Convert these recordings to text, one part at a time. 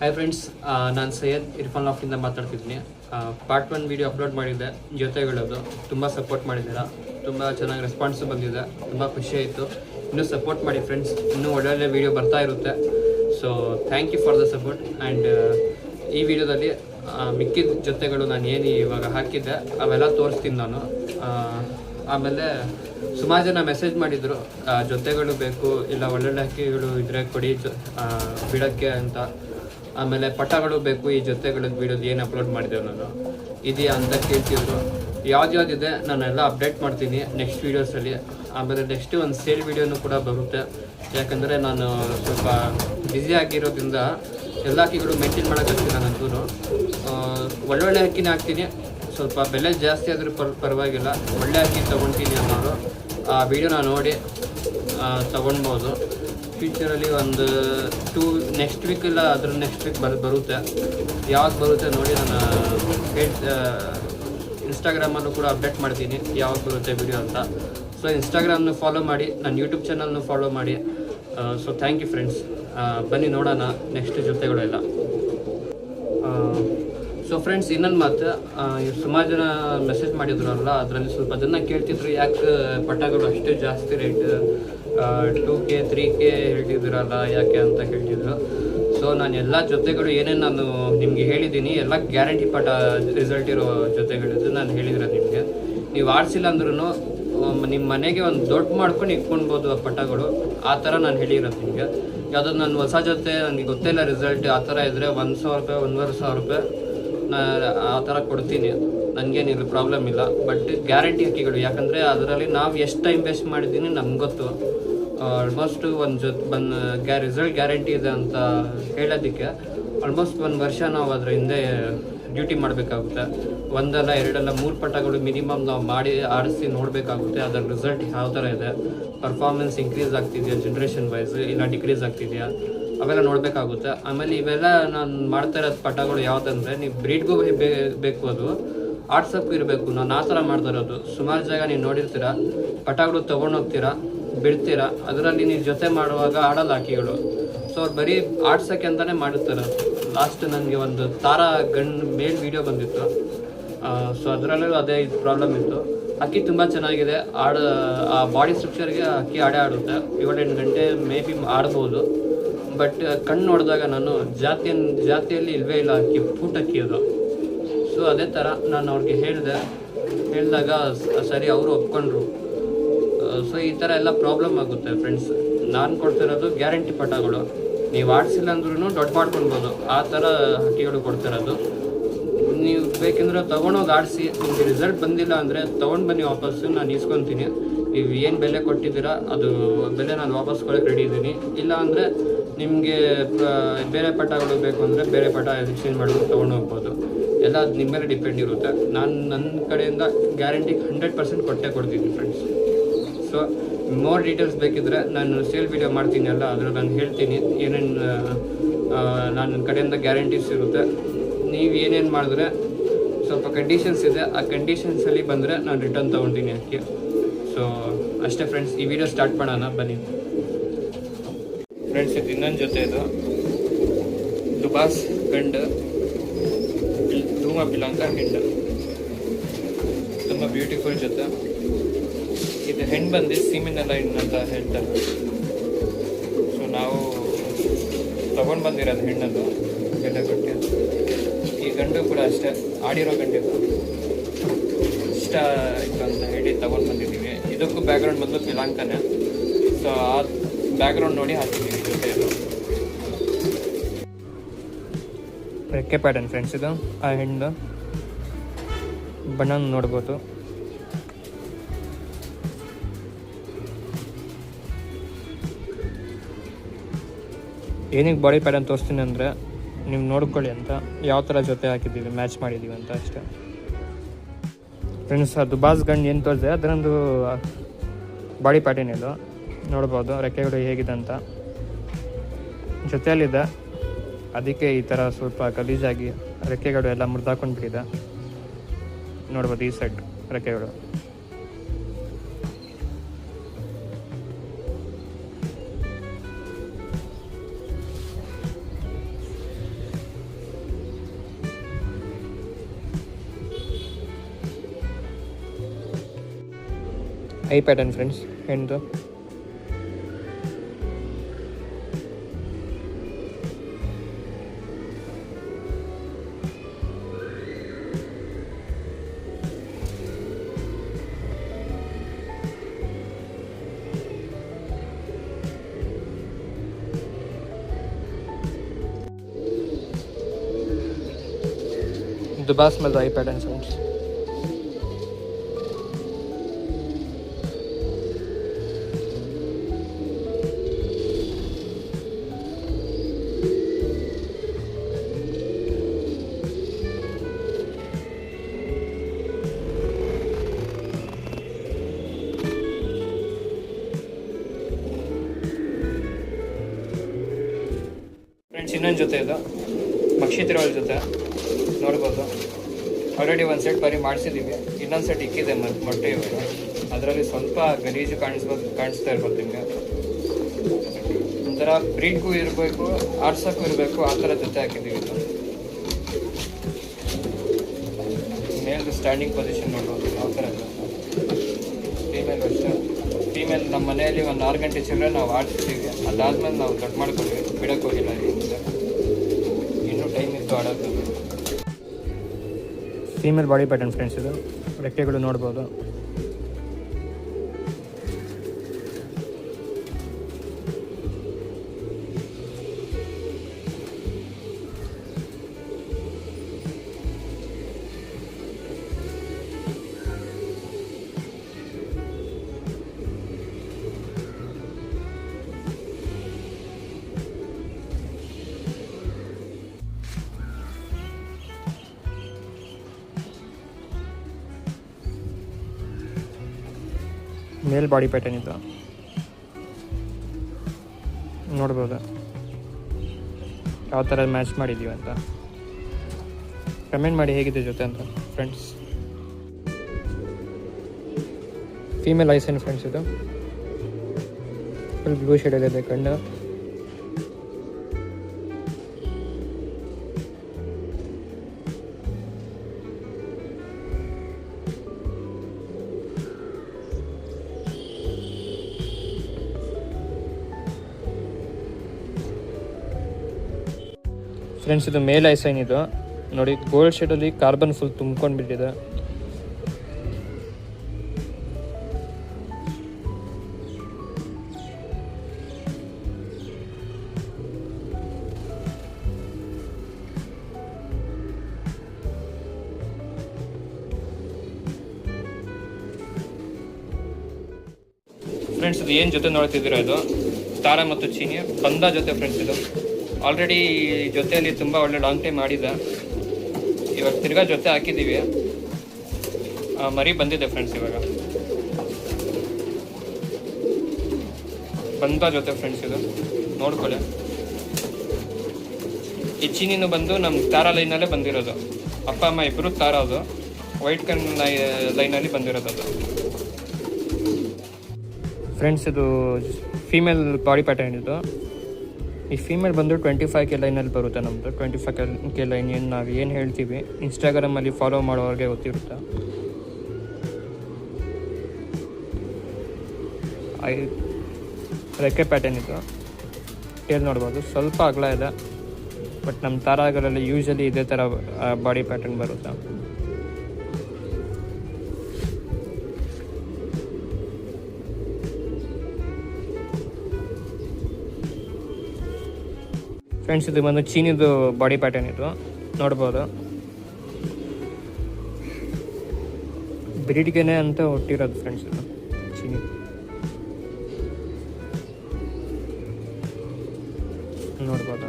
Hi friends, ನಾನು ಸೈಯದ್ ಇರ್ಫಾನ್ ಲಾಫ್ಟಿಂದ ಮಾತಾಡ್ತಿದ್ದೀನಿ. Part 1 video upload ಮಾಡಿದ್ದೆ ಜೊತೆಗಳದು. ತುಂಬ ಸಪೋರ್ಟ್ ಮಾಡಿದ್ದೀರಾ, ತುಂಬ ಚೆನ್ನಾಗಿ ರೆಸ್ಪಾನ್ಸು ಬಂದಿದೆ, ತುಂಬ ಖುಷಿ ಆಯಿತು. ಇನ್ನೂ ಸಪೋರ್ಟ್ ಮಾಡಿ ಫ್ರೆಂಡ್ಸ್, ಇನ್ನೂ ಒಳ್ಳೊಳ್ಳೆ ವೀಡಿಯೋ ಬರ್ತಾ ಇರುತ್ತೆ. So thank you for the support. And ಈ ವಿಡಿಯೋದಲ್ಲಿ ಮಿಕ್ಕಿದ ಜೊತೆಗಳು ನಾನು ಏನು ಇವಾಗ ಹಾಕಿದ್ದೆ ಅವೆಲ್ಲ ತೋರಿಸ್ತೀನಿ ನಾನು. ಆಮೇಲೆ ಸುಮಾರು ಜನ ಮೆಸೇಜ್ ಮಾಡಿದರು, ಜೊತೆಗಳು ಬೇಕು, ಇಲ್ಲ ಒಳ್ಳೊಳ್ಳೆ ಹಕ್ಕಿಗಳು ಇದ್ರೆ ಕೊಡಿ ಬಿಡೋಕ್ಕೆ ಅಂತ. ಆಮೇಲೆ ಪಟಗಳು ಬೇಕು ಈ ಜೊತೆಗಳದ್ದು ಬಿಡೋದು ಏನು ಅಪ್ಲೋಡ್ ಮಾಡಿದ್ದೇವೆ ನಾನು ಇದೆಯಾ ಅಂತ ಕೇಳ್ತಿದ್ರು. ಯಾವ್ದಿದೆ ನಾನೆಲ್ಲ ಅಪ್ಡೇಟ್ ಮಾಡ್ತೀನಿ ನೆಕ್ಸ್ಟ್ ವೀಡಿಯೋಸಲ್ಲಿ. ಆಮೇಲೆ ನೆಕ್ಸ್ಟ್ ಒಂದು ಸೇಲ್ ವೀಡಿಯೋನು ಕೂಡ ಬರುತ್ತೆ, ಯಾಕಂದರೆ ನಾನು ಸ್ವಲ್ಪ ಬ್ಯುಸಿ ಆಗಿರೋದ್ರಿಂದ ಎಲ್ಲ ಹಕ್ಕಿಗಳು ಮೇಂಟೈನ್ ಮಾಡೋಕ್ಕಾಗ್ತೀನಿ ನಾನಂತೂ. ಒಳ್ಳೊಳ್ಳೆ ಹಕ್ಕಿನೇ ಹಾಕ್ತೀನಿ, ಸ್ವಲ್ಪ ಬೆಲೆ ಜಾಸ್ತಿ ಆದರೂ ಪರವಾಗಿಲ್ಲ, ಒಳ್ಳೆ ಹಕ್ಕಿ ತೊಗೊಳ್ತೀನಿ ಅನ್ನೋರು ಆ ವಿಡಿಯೋನ ನೋಡಿ ತೊಗೊಳ್ಬೋದು. ಫ್ಯೂಚರಲ್ಲಿ ಒಂದು ನೆಕ್ಸ್ಟ್ ವೀಕ್ ಇಲ್ಲ ಅದ್ರ ನೆಕ್ಸ್ಟ್ ವೀಕ್ ಬರುತ್ತೆ. ಯಾವಾಗ ಬರುತ್ತೆ ನೋಡಿ, ನಾನು ಇನ್ಸ್ಟಾಗ್ರಾಮಲ್ಲೂ ಕೂಡ ಅಪ್ಡೇಟ್ ಮಾಡ್ತೀನಿ ಯಾವಾಗ ಬರುತ್ತೆ ವಿಡಿಯೋ ಅಂತ. ಸೊ ಇನ್ಸ್ಟಾಗ್ರಾಮ್ನು ಫಾಲೋ ಮಾಡಿ, ನನ್ನ ಯೂಟ್ಯೂಬ್ ಚಾನಲ್ನು ಫಾಲೋ ಮಾಡಿ. So thank you friends. ಬನ್ನಿ ನೋಡೋಣ ನೆಕ್ಸ್ಟ್ ಜೊತೆಗಳೆಲ್ಲ. ಸೊ ಫ್ರೆಂಡ್ಸ್, ಇನ್ನೊಂದು ಮಾತು, ಸುಮಾರು ಜನ ಮೆಸೇಜ್ ಮಾಡಿದ್ರಲ್ಲ, ಅದರಲ್ಲಿ ಸ್ವಲ್ಪ ಜನ ಕೇಳ್ತಿದ್ರು ಯಾಕೆ ಪಟಗಳು ಅಷ್ಟು ಜಾಸ್ತಿ ರೇಟ್ 2K 3K ಹೇಳ್ತಿದ್ರಲ್ಲ ಯಾಕೆ ಅಂತ ಕೇಳ್ತಿದ್ರು. ಸೊ ನಾನು ಎಲ್ಲ ಜೊತೆಗಳು ಏನೇನು ನಾನು ನಿಮಗೆ ಹೇಳಿದ್ದೀನಿ ಎಲ್ಲ ಗ್ಯಾರಂಟಿ ರಿಸಲ್ಟ್ ಇರೋ ಜೊತೆಗಳಿದ್ದು ನಾನು ಹೇಳಿದ್ರೆ ನಿಮಗೆ. ನೀವು ಆಡಿಸಿಲ್ಲ ಅಂದ್ರೂ ನಿಮ್ಮ ಮನೆಗೆ ಒಂದು ದೊಡ್ಡ ಮಾಡ್ಕೊಂಡು ಇಟ್ಕೊಳ್ಬೋದು ಆ ಪಟಗಳು. ಆ ಥರ ನಾನು ಹೇಳಿರೋದು ನಿಮಗೆ. ಯಾವುದೋ ನನ್ನ ಹೊಸ ಜೊತೆ ನನಗೆ ಗೊತ್ತಿಲ್ಲ ರಿಸಲ್ಟ್ ಆ ಥರ ಇದ್ದರೆ 1,000 ರೂಪಾಯಿ 1,500 ರೂಪಾಯಿ ಆ ಥರ ಕೊಡ್ತೀನಿ, ನನಗೇನಿಲ್ಲ, ಪ್ರಾಬ್ಲಮ್ ಇಲ್ಲ. ಬಟ್ ಗ್ಯಾರಂಟಿ ಹಕ್ಕಿಗಳು, ಯಾಕಂದರೆ ಅದರಲ್ಲಿ ನಾವು ಎಷ್ಟು ಟೈಮ್ ವೇಸ್ಟ್ ಮಾಡಿದ್ದೀನಿ ನಮ್ಗೆ ಗೊತ್ತು. ಆಲ್ಮೋಸ್ಟ್ ರಿಸಲ್ಟ್ ಗ್ಯಾರಂಟಿ ಇದೆ ಅಂತ ಹೇಳೋದಕ್ಕೆ ಆಲ್ಮೋಸ್ಟ್ 1 ವರ್ಷ ನಾವು ಅದರ ಹಿಂದೆ ಡ್ಯೂಟಿ ಮಾಡಬೇಕಾಗುತ್ತೆ. 1 ಅಲ್ಲ 2 ಅಲ್ಲ 3 ಪಟಗಳು ಮಿನಿಮಮ್ ನಾವು ಮಾಡಿ ಆಡಿಸಿ ನೋಡಬೇಕಾಗುತ್ತೆ ಅದರ ರಿಸಲ್ಟ್ ಯಾವ ಥರ ಇದೆ, ಪರ್ಫಾರ್ಮೆನ್ಸ್ ಇನ್ಕ್ರೀಸ್ ಆಗ್ತಿದೆಯಾ ಜನ್ರೇಷನ್ ವೈಸ್, ಇಲ್ಲ ಡಿಕ್ರೀಸ್ ಆಗ್ತಿದೆಯಾ, ಅವೆಲ್ಲ ನೋಡಬೇಕಾಗುತ್ತೆ. ಆಮೇಲೆ ಇವೆಲ್ಲ ನಾನು ಮಾಡ್ತಾ ಇರೋದು ಪಟಗಳು ಯಾವುದಂದರೆ, ನೀವು ಬ್ರೀಡ್ಗೂ ಬೇಕು, ಅದು ಆಡ್ಸೋಕ್ಕೂ ಇರಬೇಕು. ನಾನು ಆ ಥರ ಮಾಡ್ತಾ ಇರೋದು. ಸುಮಾರು ಜಾಗ ನೀವು ನೋಡಿರ್ತೀರ, ಪಟಗಳು ತೊಗೊಂಡೋಗ್ತೀರಾ, ಬಿಡ್ತೀರಾ, ಅದರಲ್ಲಿ ನೀವು ಜೊತೆ ಮಾಡುವಾಗ ಆಡಲ್ಲ ಹಕ್ಕಿಗಳು. ಸೊ ಅವ್ರು ಬರೀ ಆಡ್ಸೋಕ್ಕೆ ಅಂತಲೇ ಮಾಡುತ್ತಾರೆ. ಲಾಸ್ಟ್ ನನಗೆ ಒಂದು ತಾರಾ ಗಂಡು ಮೇಲ್ ವೀಡಿಯೋ ಬಂದಿತ್ತು. ಸೊ ಅದರಲ್ಲೂ ಅದೇ ಪ್ರಾಬ್ಲಮ್ ಇತ್ತು. ಅಕ್ಕಿ ತುಂಬ ಚೆನ್ನಾಗಿದೆ, ಆ ಬಾಡಿ ಸ್ಟ್ರಕ್ಚರ್ಗೆ ಅಕ್ಕಿ ಆಡುತ್ತೆ. 7-8 ಗಂಟೆ ಮೇ ಬಿ ಆಡ್ಬೋದು. ಬಟ್ ಕಣ್ಣು ನೋಡಿದಾಗ ನಾನು ಜಾತಿಯಲ್ಲಿ ಇಲ್ಲವೇ ಇಲ್ಲ ಅಕ್ಕಿ, ಪೂಟಕ್ಕಿ ಅದು. ಸೊ ಅದೇ ಥರ ನಾನು ಅವ್ರಿಗೆ ಹೇಳಿದಾಗ ಸರಿ ಅವರು ಒಪ್ಕೊಂಡ್ರು. ಸೊ ಈ ಥರ ಎಲ್ಲ ಪ್ರಾಬ್ಲಮ್ ಆಗುತ್ತೆ ಫ್ರೆಂಡ್ಸ್. ನಾನು ಕೊಡ್ತಿರೋದು ಗ್ಯಾರಂಟಿ ಪಟಗಳು, ನೀವು ಆಡಿಸಿಲ್ಲ ಅಂದ್ರೂ ದೊಡ್ಡ ಮಾಡ್ಕೊಳ್ಬೋದು, ಆ ಥರ ಹಕ್ಕಿಗಳು ಕೊಡ್ತಿರೋದು. ನೀವು ಬೇಕೆಂದ್ರೆ ತೊಗೊಂಡೋಗಿ ಆಡಿಸಿ, ನಿಮಗೆ ರಿಸಲ್ಟ್ ಬಂದಿಲ್ಲ ಅಂದರೆ ತೊಗೊಂಡು ಬನ್ನಿ ವಾಪಸ್ಸು, ನಾನು ಇಸ್ಕೊತೀನಿ. ನೀವು ಏನು ಬೆಲೆ ಕೊಟ್ಟಿದ್ದೀರಾ ಅದು ಬೆಲೆ ನಾನು ವಾಪಸ್ ಕೊಡೋಕ್ಕೆ ರೆಡಿ ಇದ್ದೀನಿ. ಇಲ್ಲ ಅಂದರೆ ನಿಮಗೆ ಬೇರೆ ಪಟಗಳು ಬೇಕು ಅಂದರೆ ಬೇರೆ ಪಟ ಎಕ್ಸ್ಚೇಂಜ್ ಮಾಡಿದ್ರು ತೊಗೊಂಡು ಹೋಗ್ಬೋದು. ಎಲ್ಲ ಅದು ನಿಮ್ಮ ಮೇಲೆ ಡಿಪೆಂಡ್ ಇರುತ್ತೆ. ನಾನು ನನ್ನ ಕಡೆಯಿಂದ ಗ್ಯಾರಂಟಿ 100% ಕೊಡ್ತೀನಿ ಫ್ರೆಂಡ್ಸ್. ಸೊ ಮೋರ್ ಡೀಟೇಲ್ಸ್ ಬೇಕಿದ್ರೆ ನಾನು ಸೇಲ್ ವೀಡಿಯೋ ಮಾಡ್ತೀನಿ ಅಲ್ಲ, ಅದ್ರಲ್ಲಿ ನಾನು ಹೇಳ್ತೀನಿ ಏನೇನು ನಾನು ನನ್ನ ಕಡೆಯಿಂದ ಗ್ಯಾರಂಟೀಸ್ ಇರುತ್ತೆ. ನೀವು ಏನೇನು ಮಾಡಿದ್ರೆ ಸ್ವಲ್ಪ ಕಂಡೀಷನ್ಸ್ ಇದೆ, ಆ ಕಂಡೀಷನ್ಸಲ್ಲಿ ಬಂದರೆ ನಾನು ರಿಟರ್ನ್ ತೊಗೊಳ್ತೀನಿ ಅದಕ್ಕೆ. ಸೊ ಅಷ್ಟೇ ಫ್ರೆಂಡ್ಸ್, ಈ ವಿಡಿಯೋ ಸ್ಟಾರ್ಟ್ ಮಾಡೋಣ ಬನ್ನಿ ಫ್ರೆಂಡ್ಸ್. ಇದು ಇನ್ನೊಂದು ಜೊತೆ, ಇದು ದುಬಾಸ್ ಗಂಡು, ಧೂಮ ಬಿಲಂಕ ಹೆಣ್ಣು, ತುಂಬ ಬ್ಯೂಟಿಫುಲ್ ಜೊತೆ. ಇದು ಹೆಣ್ಣು ಬಂದು ಸೀಮೆನ ಲೈನ್ ಅಂತ ಹೇಳ್ತಾರೆ. ಸೊ ನಾವು ತೊಗೊಂಡು ಬಂದಿರೋದು ಹೆಣ್ಣದು ಬೆಲೆ ಕೊಟ್ಟು. ಈ ಗಂಡು ಕೂಡ ಅಷ್ಟೇ ಆಡಿರೋ ಗಂಡಿದು, ಇಷ್ಟ ಆಯಿತು ಅಂತ ಹೇಳಿ ತೊಗೊಂಡು ಬಂದಿದ್ದೀವಿ. ಇದಕ್ಕೂ ಬ್ಯಾಕ್ಗ್ರೌಂಡ್ ಬಂದು ಪಿಲಾಂಕನೇ. ಸೊ ಆ ಬ್ಯಾಕ್ಗ್ರೌಂಡ್ ನೋಡಿ ಹಾಕಿದ್ದೀವಿ ಜೊತೆ. ಇದು ರೆಕ್ಕೆ ಪ್ಯಾಟರ್ನ್ ಫ್ರೆಂಡ್ಸ್. ಇದು ಆ ಹೆಣ್ಣು ಬಣ್ಣ ನೋಡ್ಬೋದು. ಏನಕ್ಕೆ ಬಾಡಿ ಪ್ಯಾಟರ್ನ್ ತೋರಿಸ್ತೀನಿ ಅಂದರೆ ನೀವು ನೋಡ್ಕೊಳ್ಳಿ ಅಂತ, ಯಾವ ಥರ ಜೊತೆ ಹಾಕಿದ್ದೀವಿ, ಮ್ಯಾಚ್ ಮಾಡಿದ್ದೀವಿ ಅಂತ ಅಷ್ಟೇ ಫ್ರೆಂಡ್ಸ್. ಅದು ದುಬಾಸ್ ಗಂಡು ಏನು ತೋರಿಸಿದೆ ಅದರೊಂದು ಬಾಡಿ ಪ್ಯಾಟರ್ನ್ ಇದು ನೋಡ್ಬೋದು, ರೆಕ್ಕೆಗಳು ಹೇಗಿದೆ ಅಂತ. ಜೊತೆಯಲ್ಲಿದೆ, ಅದಕ್ಕೆ ಈ ಥರ ಸ್ವಲ್ಪ ಗಲೀಜಾಗಿ ರೆಕ್ಕೆಗಳು ಎಲ್ಲ ಮುರಿದಾಕೊಂಡ್ಬಿಟ್ಟಿದೆ. ನೋಡ್ಬೋದು ಈ ಸೈಡ್ ರೆಕ್ಕೆಗಳು. ಐ ಪ್ಯಾಟರ್ನ್ ಫ್ರೆಂಡ್ಸ್ ಹೆಣ್ದು. ದುಬಾಸ್ ಮೇಲೆ ಐ ಪ್ಯಾಟರ್ನ್ ಫ್ರೆಂಡ್ಸ್. ಫ್ರೆಂಡ್ಸ್ ಇನ್ನೊಂದು ಜೊತೆ ಇದು ಮಕ್ಷಿ ತಿರುವಳ ಜೊತೆ ನೋಡ್ಬೋದು. ಆಲ್ರೆಡಿ ಒಂದು ಸೆಟ್ ಬರೀ ಮಾಡಿಸಿದ್ದೀವಿ, ಇನ್ನೊಂದು ಸೆಟ್ ಇಕ್ಕಿದೆ ಮೊಟ್ಟೆ ಇವಾಗ. ಅದರಲ್ಲಿ ಸ್ವಲ್ಪ ಗಲೀಜು ಕಾಣಿಸ್ತಾ ಇರ್ಬೋದು ನಿಮಗೆ. ಒಂಥರ ಬ್ರೀಡ್ಗೂ ಇರಬೇಕು, ಆಡ್ಸೋಕ್ಕೂ ಇರಬೇಕು, ಆ ಥರ ಜೊತೆ ಹಾಕಿದ್ದೀವಿ. ಇದು ಮೇಲ್ದು ಸ್ಟ್ಯಾಂಡಿಂಗ್ ಪೊಸಿಷನ್ ನೋಡ್ಬೋದು ಯಾವ ಥರ ಇದೆ. ಫೀಮೇಲ್ ಅಷ್ಟೇ. ಫೀಮೇಲ್ ನಮ್ಮ ಮನೆಯಲ್ಲಿ ಒಂದು 6 ಗಂಟೆ ಚಿಲ್ಲರೆ ನಾವು ಆಡ್ತಿದ್ದೀವಿ. ಅದಾದ್ಮೇಲೆ ನಾವು ಕಟ್ ಮಾಡ್ಕೊಂಡ್ವಿ, ಬಿಡೋಕ್ಕೆ ಹೋಗಿಲ್ಲ. ಇನ್ನೂ ಟೈಮ್ ಇತ್ತು ಆಡೋದು. Female body pattern friends. ಇದು ರೆಕ್ಕೆಗಳು ನೋಡ್ಬೋದು. ಮೇಲ್ ಬಾಡಿ ಪ್ಯಾಟರ್ನ್ ಇದು ನೋಡ್ಬೋದು ಯಾವ ಥರ ಮ್ಯಾಚ್ ಮಾಡಿದ್ದೀವಿ ಅಂತ. ಕಮೆಂಟ್ ಮಾಡಿ ಹೇಗಿದೆ ಜೊತೆ ಅಂತ ಫ್ರೆಂಡ್ಸ್. ಫೀಮೇಲ್ ಐಸನ್ ಫ್ರೆಂಡ್ಸ್. ಇದು ಫುಲ್ ಬ್ಲೂ ಶೇಡಲ್ಲಿದೆ ಕಣ್ಣು. ಫ್ರೆಂಡ್ಸ್ ಇದು ಮೇಲ್ ಐಸೈನ್. ಇದು ನೋಡಿ ಗೋಲ್ಡ್ ಶೇಡಲ್ಲಿ ಕಾರ್ಬನ್ ಫುಲ್ ತುಂಬ್ಕೊಂಡು ಬಿಟ್ಟಿದೆ. ಫ್ರೆಂಡ್ಸ್ ಇದು ಏನು ಜೊತೆ ನೋಡ್ತಿದ್ದೀರಾ, ಇದು ತಾರಾ ಮತ್ತು ಚೀನಿ ಬಂದ ಜೊತೆ ಫ್ರೆಂಡ್ಸ್. ಇದು ಆಲ್ರೆಡಿ ಜೊತೆಯಲ್ಲಿ ತುಂಬ ಒಳ್ಳೆ ಲಾಂಗ್ ಟೈಮ್ ಮಾಡಿದೆ. ಇವಾಗ ತಿರ್ಗಾ ಜೊತೆ ಹಾಕಿದ್ದೀವಿ. ಮರಿ ಬಂದಿದೆ ಫ್ರೆಂಡ್ಸ್. ಇವಾಗ ಬಂದ ಜೊತೆ ಫ್ರೆಂಡ್ಸ್. ಇದು ನೋಡ್ಕೊಳ್ಳಿ. ಈ ಚೀನಿನೂ ಬಂದು ನಮ್ಮ ತಾರಾ ಲೈನಲ್ಲೇ ಬಂದಿರೋದು. ಅಪ್ಪ ಅಮ್ಮ ಇಬ್ಬರು ತಾರಾ. ಅದು ವೈಟ್ ಕನ್ ಲೈನಲ್ಲಿ ಬಂದಿರೋದು ಅದು ಫ್ರೆಂಡ್ಸ್. ಇದು ಫೀಮೇಲ್ ಬಾಡಿ ಪ್ಯಾಟರ್ನ್. ಇದು ಈ ಫೀಮೇಲ್ ಬಂದು 25K ಲೈನಲ್ಲಿ ಬರುತ್ತೆ ನಮ್ಮದು. 25K ಲೈನ್ ಏನು ನಾವು ಏನು ಹೇಳ್ತೀವಿ ಇನ್ಸ್ಟಾಗ್ರಾಮಲ್ಲಿ ಫಾಲೋ ಮಾಡೋರಿಗೆ ಗೊತ್ತಿರುತ್ತೆ. ರೆಕ್ಕೆ ಪ್ಯಾಟರ್ನ್. ಇದು ಟೇಲ್ ನೋಡ್ಬೋದು, ಸ್ವಲ್ಪ ಅಗಲ ಇದೆ. ಬಟ್ ನಮ್ಮ ತಾರಾಗಳಲ್ಲಿ ಯೂಶಲಿ ಇದೇ ಥರ ಬಾಡಿ ಪ್ಯಾಟರ್ನ್ ಬರುತ್ತೆ. ಫ್ರೆಂಡ್ಸ್ ಇದು ಬಂದು ಚೀನಿದು ಬಾಡಿ ಪ್ಯಾಟರ್ನ್. ಇದು ನೋಡ್ಬೋದು. ಬ್ರೀಡ್ಗೆನೆ ಅಂತ ಹುಟ್ಟಿರೋದು ಫ್ರೆಂಡ್ಸ್. ಇದು ಚೀನಿ ನೋಡ್ಬೋದು.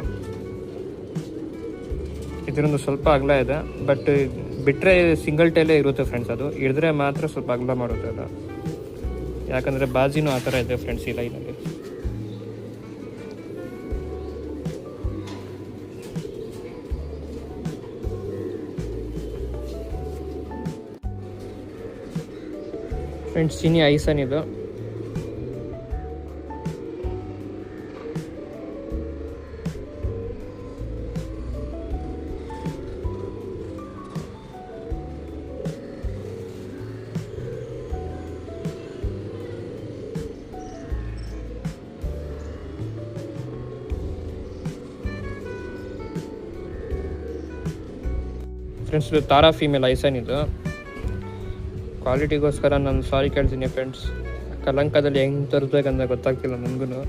ಇದರೊಂದು ಸ್ವಲ್ಪ ಅಗಲ ಇದೆ, ಬಟ್ ಬಿಟ್ಟರೆ ಸಿಂಗಲ್ ಟೈಲೇ ಇರುತ್ತೆ ಫ್ರೆಂಡ್ಸ್. ಅದು ಹಿಡಿದ್ರೆ ಮಾತ್ರ ಸ್ವಲ್ಪ ಅಗಲ ಮಾಡುತ್ತೆ ಅದು. ಯಾಕಂದರೆ ಬಾಜಿನೂ ಆ ಥರ ಇದೆ ಫ್ರೆಂಡ್ಸ್ ಈ ಲೈನಲ್ಲಿ. ಫ್ರೆಂಡ್ಸ್ ಚೀನಿ ಐಸನ್. ಇದು ಫ್ರೆಂಡ್ಸ್ ಇದು ತಾರಾ ಫೀಮೇಲ್ ಐಸನ್. ಇದು ಕ್ವಾಲಿಟಿಗೋಸ್ಕರ ನಾನು ಸಾರಿ ಕೇಳ್ತೀನಿ ಫ್ರೆಂಡ್ಸ್. ಕಲಂಕದಲ್ಲಿ ಹೆಂಗೆ ತರಿಸ್ಬೇಕಂತ ಗೊತ್ತಾಗ್ತಿಲ್ಲ ನನಗೂ.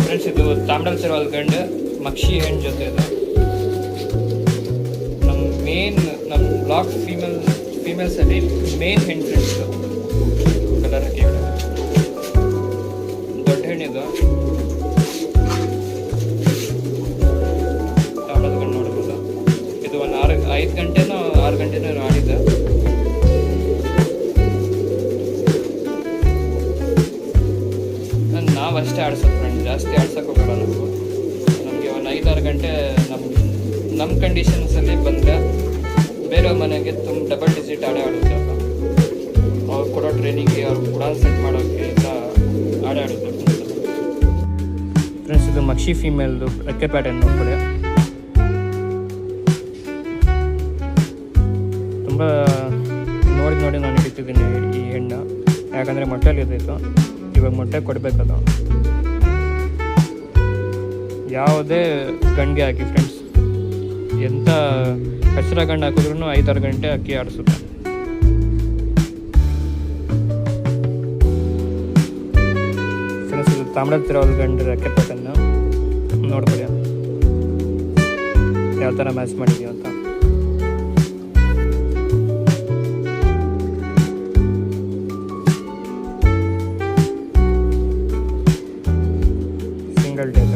ಫ್ರೆಂಡ್ಸ್ ಇದು ತಾಮ್ರಲ್ ಸಿರೋಲ್ ಗಂಡು ಮಕ್ಷಿ ಹೆಣ್ಣು ಜೊತೆ ಇದು. ನಮ್ಮ ಬ್ಲಾಕ್ ಫೀಮೇಲ್ಸಲ್ಲಿ ಮೇನ್ ಹೆಣ್ಣು ಫ್ರೆಂಡ್ಸ್ ಇದು. ಕಲರ್ ದೊಡ್ಡ ಹೆಣ್ಣಿದು ತಾಮ್ರದ ಗಂಡು ನೋಡ್ಬೋದು. ಇದು ಒಂದು 5 ಗಂಟೆನೋ 6 ಗಂಟೆನೋ ಆಡಿದೆ. ನಾವು ಅಷ್ಟೇ ಆಡ್ಸೋದು ಫ್ರೆಂಡ್, ಜಾಸ್ತಿ ಆಡ್ಸೋಕೆ ಹೋಗಲ್ಲ ನಾವು. ನಮಗೆ ಒಂದು 5-6 ಗಂಟೆ ನಮ್ಮ ಕಂಡೀಷನ್ಸಲ್ಲಿ ಬಂದರೆ ಬೇರೆ ಮನೆಗೆ ಡಬಲ್ ಡಿಜಿಟ್ ಆಡುತ್ತೆ. ಅವ್ರು ಕೊಡೋ ಟ್ರೈನಿಂಗ್ಗೆ ಅವ್ರು ಕೂಡ ಸೆಟ್ ಮಾಡೋಕ್ಕೆ ಎಲ್ಲ ಆಡುತ್ತೆ ಫ್ರೆಂಡ್ಸ್. ಇದು ಮಕ್ಷಿ ಫೀಮೇಲ್ದು ರೆಕ್ಕೆ ಪ್ಯಾಟರ್ನ್ ನೋಡ್ಕೊಳ್ಳಿ. ತುಂಬ ನೋಡಿ ನಾನು ಹಿಡಿತಿದ್ದೀನಿ ಈ ಹೆಣ್ಣು. ಯಾಕಂದರೆ ಮೊಟ್ಟೆಯಲ್ಲಿ ಇದ್ದಿತ್ತು, ಇವಾಗ ಮೊಟ್ಟೆ ಕೊಡಬೇಕಲ್ಲ. ಯಾವುದೇ ಗಂಡಿಗೆ ಹಾಕಿ ಫ್ರೆಂಡ್ಸ್, ಎಂಥ ಕಚ್ಚರ ಗಂಡು ಹಾಕಿದ್ರೂ 5-6 ಗಂಟೆ ಅಕ್ಕಿ ಆಡಿಸುತ್ತೆ. ಫ್ರೆಂಡ್ಸ್ ಇದು ತಾಮ್ರದ ತಿರೋಲ್ ಗಂಡು ರೆಕ್ಕೆ ಪ್ಯಾಟರ್ನ್ ನೋಡ್ಕೊಳ್ಳಿ ಯಾವ ಥರ ಮ್ಯಾಚ್ ಮಾಡಿದೀವಿ ಅಂತ. Single date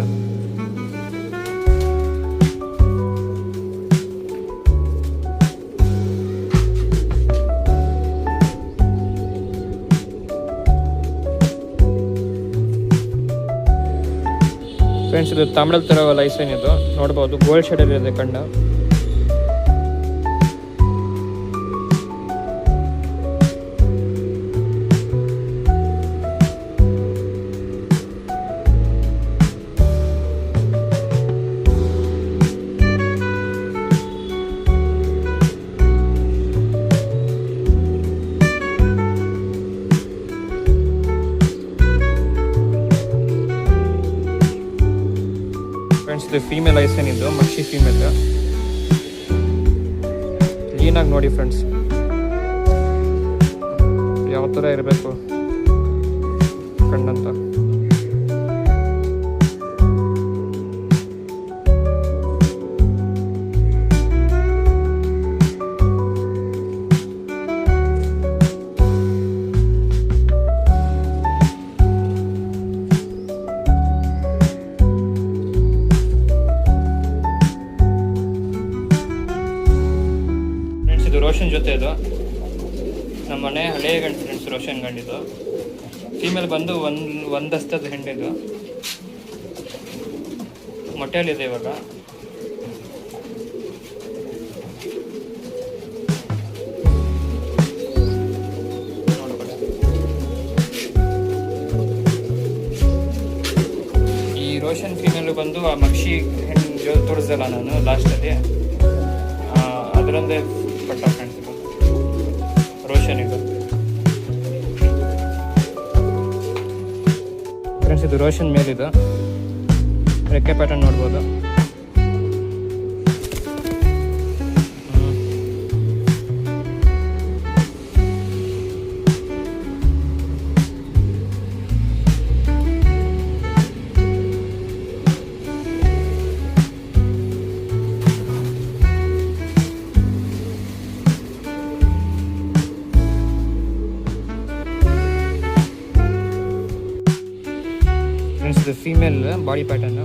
friends. ಇದು ತಾಮ್ರದ ಥರ ಲೈಸನ್ ಇದು ನೋಡ್ಬೋದು. ಗೋಲ್ಡ್ ಶೇಡಲ್ಲಿ ಇದೆ ಕಣ್ಣು. ಫ್ರೆಂಡ್ಸ್ ಇದು ಫೀಮೇಲ್ ಐಸನ್, ಇದು ಮಕ್ಷಿ ಫೀಮೇಲ್. ಕ್ಲೀನಾಗಿ ನೋಡಿ ಫ್ರೆಂಡ್ಸ್ ಯಾವ ಥರ ಇರಬೇಕು ಕಣ್ಣಂತ. ಇದು ರೋಷನ್ ಜೊತೆ ಇದು ನಮ್ಮ ಮನೆ ಹಳೆಯ ಗಂಡು ಫ್ರೆಂಡ್ಸ್. ರೋಷನ್ ಗಂಡಿದು ಫೀಮೇಲ್ ಬಂದು ಒಂದು ಹಸ್ತದ ಹೆಣ್ಣಿದು. ಮೊಟ್ಟೆಯಲ್ಲಿದೆ ಇವಾಗ. ಈ ರೋಷನ್ ಫೀಮೇಲ್ ಬಂದು ಆ ಮಕ್ಷಿ ಹೆಣ್ಣು ತೋರಿಸಲ್ಲ ನಾನು ಲಾಸ್ಟಲ್ಲಿ, ಅದರೊಂದೇ ಪಟ್ಟ ಫ್ರೆಂಡ್ಸ್. ಇದು ರೋಷನ್ ಇದು ಫ್ರೆಂಡ್ಸ್. ಇದು ರೋಷನ್ ಮೇಲಿದು ರೆಕ್ಕೆ ಪ್ಯಾಟರ್ನ್ ನೋಡ್ಬೋದು. ಇದು ಫೀಮೇಲ್ ಬಾಡಿ ಪ್ಯಾಟರ್ನು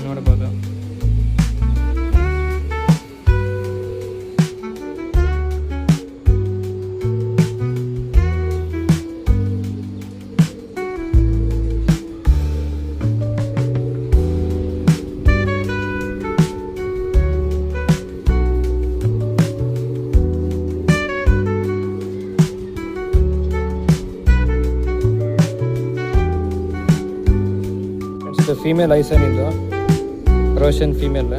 ನೋಡ್ಬೋದು. ಇದು ಫೀಮೇಲ್ ಐಸನ್, ಇದು ರೋಷನ್ ಫೀಮೇಲ್.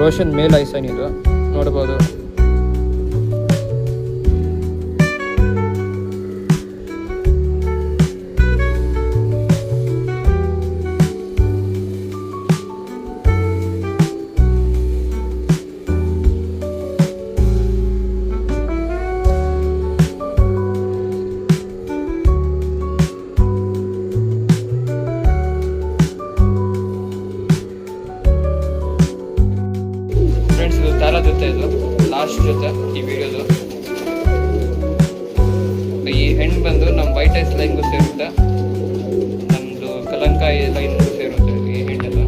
ರೋಷನ್ ಮೇಲ್ ಐಸನ್, ಇದು ನೋಡ್ಬೋದು. ಜೊತೆ ಇದು ಲಾಸ್ಟ್ ಜೊತೆ ಈ ವಿಡಿಯೋದು. ಈ ಹೆಣ್ಣು ಬಂದು ನಮ್ಮ ವೈಟ್ ಐಸ್ ಲೈನ್ಗೂ ಸೇರುತ್ತೆ, ನಮ್ಮದು ಕಲಂಕಾಯಿ ಲೈನ್ಗೂ ಸೇರುತ್ತೆ ಈ ಹೆಣ್ಣೆಲ್ಲ.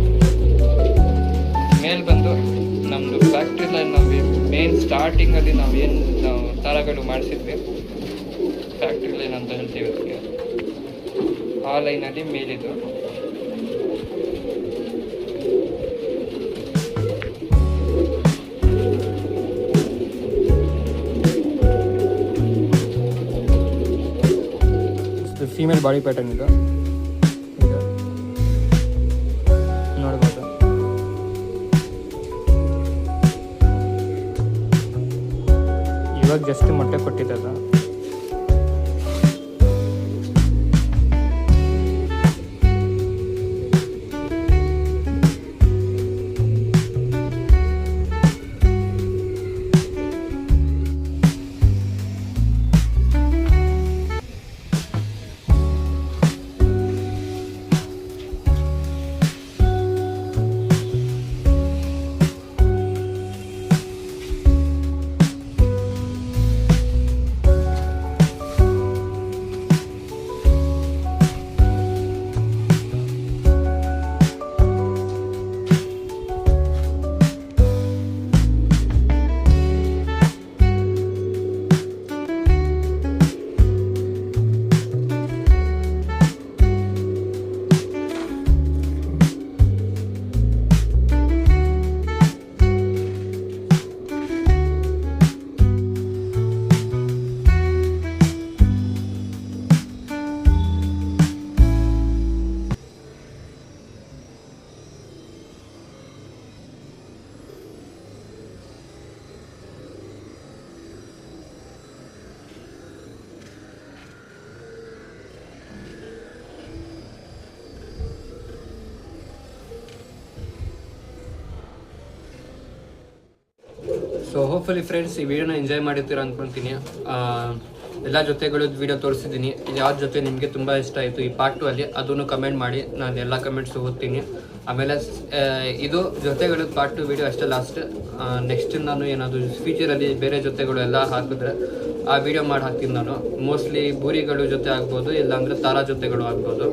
ಮೇಲ್ ಬಂದು ನಮ್ಮದು ಫ್ಯಾಕ್ಟ್ರಿ ಲೈನ್, ನಾವು ಮೇನ್ ಸ್ಟಾರ್ಟಿಂಗಲ್ಲಿ ನಾವು ದಾರಗಳು ಮಾಡಿಸಿದ್ವಿ, ಫ್ಯಾಕ್ಟ್ರಿ ಲೈನ್ ಅಂತ ಹೇಳ್ತೀವಿ ಅದಕ್ಕೆ. ಆ ಲೈನಲ್ಲಿ ಮೇಲಿದು. ಫೀಮೇಲ್ ಬಾಡಿ ಪ್ಯಾಟರ್ನ್ ಇದು ನೋಡ್ಬೋದು. ಇವಾಗ ಜಸ್ಟ್ ಮೊಟ್ಟೆ ಕೊಟ್ಟಿದ್ದಲ್ಲ. ಸೊ ಹೋಪ್ಫುಲಿ ಫ್ರೆಂಡ್ಸ್ ಈ ವಿಡಿಯೋನ ಎಂಜಾಯ್ ಮಾಡಿರ್ತೀರ ಅಂದ್ಕೊಳ್ತೀನಿ. ಎಲ್ಲ ಜೊತೆಗಳು ವಿಡಿಯೋ ತೋರಿಸಿದ್ದೀನಿ. ಯಾವ ಜೊತೆ ನಿಮಗೆ ತುಂಬ ಇಷ್ಟ ಆಯಿತು ಈ ಪಾರ್ಟ್ 2 ಅಲ್ಲಿ ಅದನ್ನು ಕಮೆಂಟ್ ಮಾಡಿ, ನಾನು ಎಲ್ಲ ಕಮೆಂಟ್ಸ್ ಓದ್ತೀನಿ. ಆಮೇಲೆ ಇದು ಜೊತೆಗಳು ಪಾರ್ಟ್ 2 ವಿಡಿಯೋ ಅಷ್ಟೇ ಲಾಸ್ಟ್. ನೆಕ್ಸ್ಟ್ ನಾನು ಏನಾದರೂ ಫ್ಯೂಚರಲ್ಲಿ ಬೇರೆ ಜೊತೆಗಳು ಎಲ್ಲ ಹಾಕಿದ್ರೆ ಆ ವಿಡಿಯೋ ಮಾಡಿ ಹಾಕ್ತೀನಿ ನಾನು. ಮೋಸ್ಟ್ಲಿ ಬೂರಿಗಳು ಜೊತೆ ಆಗ್ಬೋದು, ಇಲ್ಲಾಂದರೆ ತಾರಾ ಜೊತೆಗಳು ಆಗ್ಬೋದು.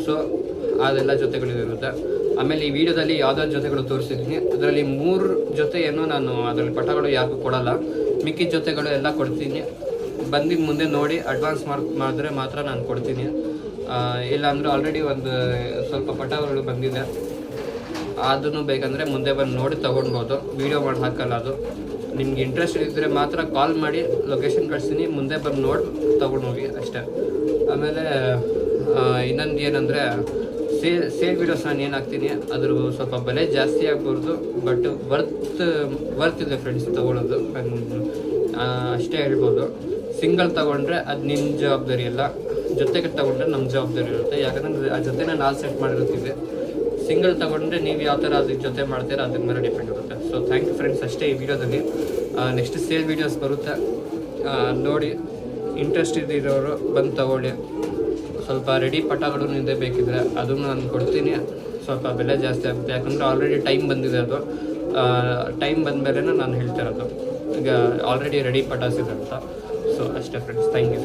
ಸೊ ಅದೆಲ್ಲ ಜೊತೆಗಳು ಇರುತ್ತೆ. ಆಮೇಲೆ ಈ ವಿಡಿಯೋದಲ್ಲಿ ಯಾವ್ದಾದ್ರು ಜೊತೆಗಳು ತೋರಿಸಿದ್ದೀನಿ, ಅದರಲ್ಲಿ 3 ಜೊತೆಯನ್ನು ನಾನು ಅದರಲ್ಲಿ ಪಟಗಳು ಯಾರಿಗೂ ಕೊಡಲ್ಲ, ಮಿಕ್ಕಿದ ಜೊತೆಗಳು ಎಲ್ಲ ಕೊಡ್ತೀನಿ. ಬಂದಿದ್ದು ಮುಂದೆ ನೋಡಿ ಅಡ್ವಾನ್ಸ್ ಮಾಡಿದ್ರೆ ಮಾತ್ರ ನಾನು ಕೊಡ್ತೀನಿ. ಇಲ್ಲಾಂದರೆ ಆಲ್ರೆಡಿ ಒಂದು ಸ್ವಲ್ಪ ಪಟಗಳು ಬಂದಿದೆ, ಅದನ್ನು ಬೇಕಂದರೆ ಮುಂದೆ ಬಂದು ನೋಡಿ ತೊಗೊಳ್ಬೋದು. ವೀಡಿಯೋ ಮಾಡಿ ಹಾಕಲ್ಲ ಅದು. ನಿಮ್ಗೆ ಇಂಟ್ರೆಸ್ಟ್ ಇದ್ದರೆ ಮಾತ್ರ ಕಾಲ್ ಮಾಡಿ ಲೊಕೇಶನ್ ಕಳಿಸ್ತೀನಿ, ಮುಂದೆ ಬಂದು ನೋಡಿ ತೊಗೊಂಡೋಗಿ ಅಷ್ಟೇ. ಆಮೇಲೆ ಇನ್ನೊಂದು ಏನಂದರೆ ಸೇಲ್ ವೀಡಿಯೋಸ್ ನಾನು ಏನು ಹಾಕ್ತೀನಿ ಅದ್ರ ಸ್ವಲ್ಪ ಬೆಲೆ ಜಾಸ್ತಿ ಆಗ್ಬಾರ್ದು, ಬಟ್ ವರ್ತ್ ಇದೆ ಫ್ರೆಂಡ್ಸ್ ತೊಗೊಳೋದು, ಅಷ್ಟೇ ಹೇಳ್ಬೋದು. ಸಿಂಗಲ್ ತೊಗೊಂಡ್ರೆ ಅದು ನಿಮ್ಮ ಜವಾಬ್ದಾರಿ ಅಲ್ಲ, ಜೊತೆಗೆ ತೊಗೊಂಡ್ರೆ ನಮ್ಮ ಜವಾಬ್ದಾರಿ ಇರುತ್ತೆ. ಯಾಕಂದರೆ ಆ ಜೊತೆನ ನಾವು ಸೆಟ್ ಮಾಡಿರ್ತೀವಿ. ಸಿಂಗಲ್ ತೊಗೊಂಡ್ರೆ ನೀವು ಯಾವ ಥರ ಅದಕ್ಕೆ ಜೊತೆ ಮಾಡ್ತೀರಾ ಅದ್ರ ಮೇಲೆ ಡಿಪೆಂಡ್ ಇರುತ್ತೆ. ಸೊ ಥ್ಯಾಂಕ್ ಯು ಫ್ರೆಂಡ್ಸ್ ಅಷ್ಟೇ ಈ ವಿಡಿಯೋದಲ್ಲಿ. ನೆಕ್ಸ್ಟ್ ಸೇಲ್ ವೀಡಿಯೋಸ್ ಬರುತ್ತೆ, ನೋಡಿ. ಇಂಟ್ರೆಸ್ಟ್ ಇದ್ದಿರೋರು ಬಂದು ತಗೊಳ್ಳಿ. ಸ್ವಲ್ಪ ರೆಡಿ ಪಟಗಳು ನಿಂದೆ ಬೇಕಿದ್ರೆ ಅದನ್ನು ನಾನು ಕೊಡ್ತೀನಿ. ಸ್ವಲ್ಪ ಬೆಲೆ ಜಾಸ್ತಿ ಆಗುತ್ತೆ, ಯಾಕಂದರೆ ಆಲ್ರೆಡಿ ಟೈಮ್ ಬಂದಿದೆ. ಅದು ಟೈಮ್ ಬಂದ ಮೇಲೆ ನಾನು ಹೇಳ್ತಾ ಇರೋದು. ಈಗ ಆಲ್ರೆಡಿ ರೆಡಿ ಪಟಾಸ್ ಇದೆ ಅಂತ. ಸೊ ಅಷ್ಟೇ ಫ್ರೆಂಡ್ಸ್, ಥ್ಯಾಂಕ್ ಯು.